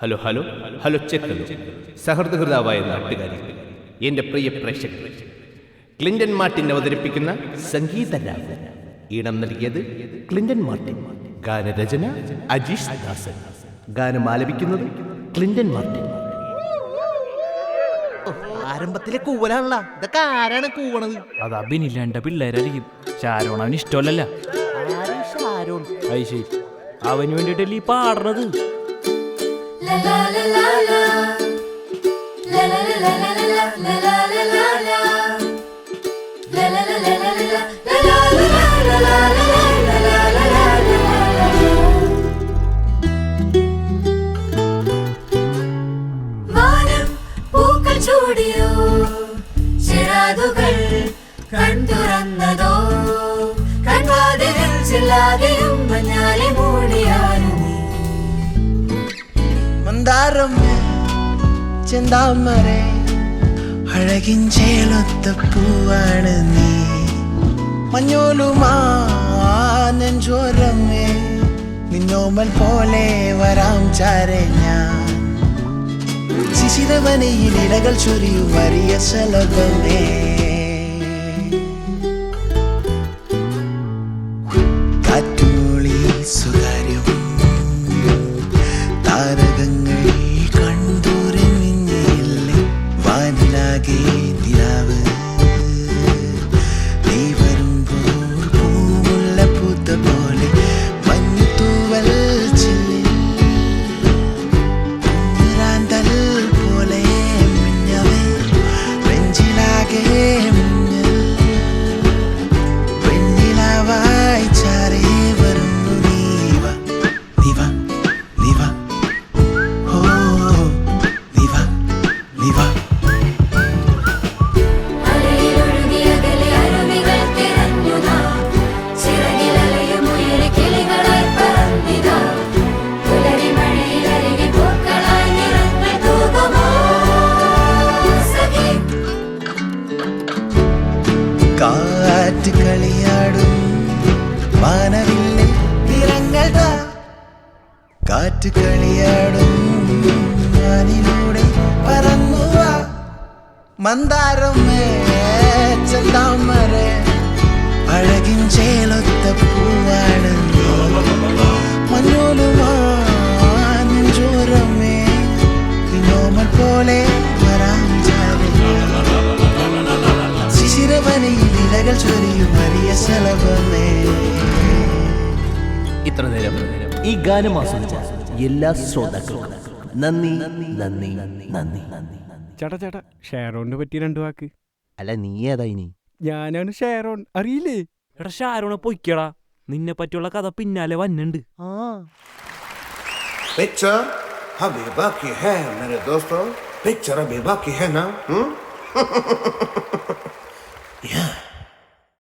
Hello hello hello ചെക്കലോ സഹൃദയഹൃദാവായ നാട്ടുകാരി, എൻ്റെ പ്രിയ പ്രേക്ഷകർ, Clinton Martin അവതരിപ്പിക്കുന്ന സംഗീതരാഗം. ഈണം നൽകിയത് ക്ലിൻ്റൺ മാർട്ടിൻ. ഗാനരചന അജീഷ് ദാസൻ. ഗാനം ആലപിക്കുന്നത് ക്ലിൻ്റൺ മാർട്ടിൻ. ആരംഭത്തിലെ കൂവലാണല്ല, ഇതൊക്കെ ആരാണ് കൂവണത്? അത് അഭിനില്ലാണ്ട പിള്ളേരായിരിക്കും. ഷാരോൺ അവന് ഇഷ്ടമല്ലല്ല. ഷാരോൺ ശരി, അവന് വേണ്ടിട്ടല്ലേ ഈ പാടുന്നത്. ചൂടിയോ ചിറാതുകൾ കൺതുറന്നതോ, കൺവാതിലിൽ ചില്ലാതെയും മഞ്ഞാലെ മൂടിയാലും മന്ദാരമേ ചെന്താമരേ അഴകിൻ ചേലൊത്ത പൂവാണ് നീ. മഞ്ഞോലുമാ നെഞ്ചോരമേ നിന്നോമൽ പോലെ വരാം ചാരെ ഞാൻ. ശിശിരവനയിൽ ഇലകൾ ചൊരിയും വലിയ ശലഭമേ, കാറ്റുമൂളി സ്വകാര്യം താരകങ്ങൾ കണ്ടൂരമിഞ്ഞില്ലേ. വാനിലാകെ നിലാവ് നീ വരുമ്പോൾ പൂമുല്ല പൂത്ത പോലെ മഞ്ഞുതൂവൽ ചില്ലിൽ റാന്തൽ പോലെ മിന്നവേ നെഞ്ചിലാകെ മിന്നൽ വെണ്ണിലാവായി ചാരേ വരുന്നു നീവ നീവ നീവ ഓ നീവ നീവ. അലയിലൊഴുകിയ അകലെ അരുവികൾ തിരഞ്ഞുതാ, ചിറകിലലയും ഉയരെ കിളികളായി പറന്നിതാ. പുലരി മഴയിൽ അരികെ പൂക്കളായി നിറങ്ങൾ തൂകുമോ സഖി. കാറ്റ് കളിയാടും വാനവില്ലെ നിറങ്ങൾ താ. കാറ്റ് കളിയാടും വാനിലൂടെ പറന്നു വാ. മന്ദാരമേ ചെന്താമരേ അഴകിൻ ചേലൊത്ത പൂവാണ് നീ. മഞ്ഞോലുമാ നെഞ്ചോരമേ നിന്നോമൽ പോലെ വരാം ചാരെ. ശിശിരവനയിൽ ഇലകൾ ചൊരിയും വലിയ ശലഭമേ. ഇത്ര നേരം ഈ ഗാനം ആസ്വദിച്ച എല്ലാ ശ്രോതാക്കൾക്കും നന്ദി നന്ദി നന്ദി. ചേട്ടാ ഷാരോണിനെ പറ്റി 2 വാക്ക്. അല്ല, നീ ഏതാ ഇനി? ഞാനാണ് ഷാരോൺ, അറിയില്ലേ? എടാ ഷാരോണെ പൊയ്ക്കടാ, നിന്നെ പറ്റിയുള്ള കഥ പിന്നാലെ വന്നുണ്ട്. पिक्चर अभी बाकी है मेरे दोस्तों, पिक्चर अभी बाकी है ना.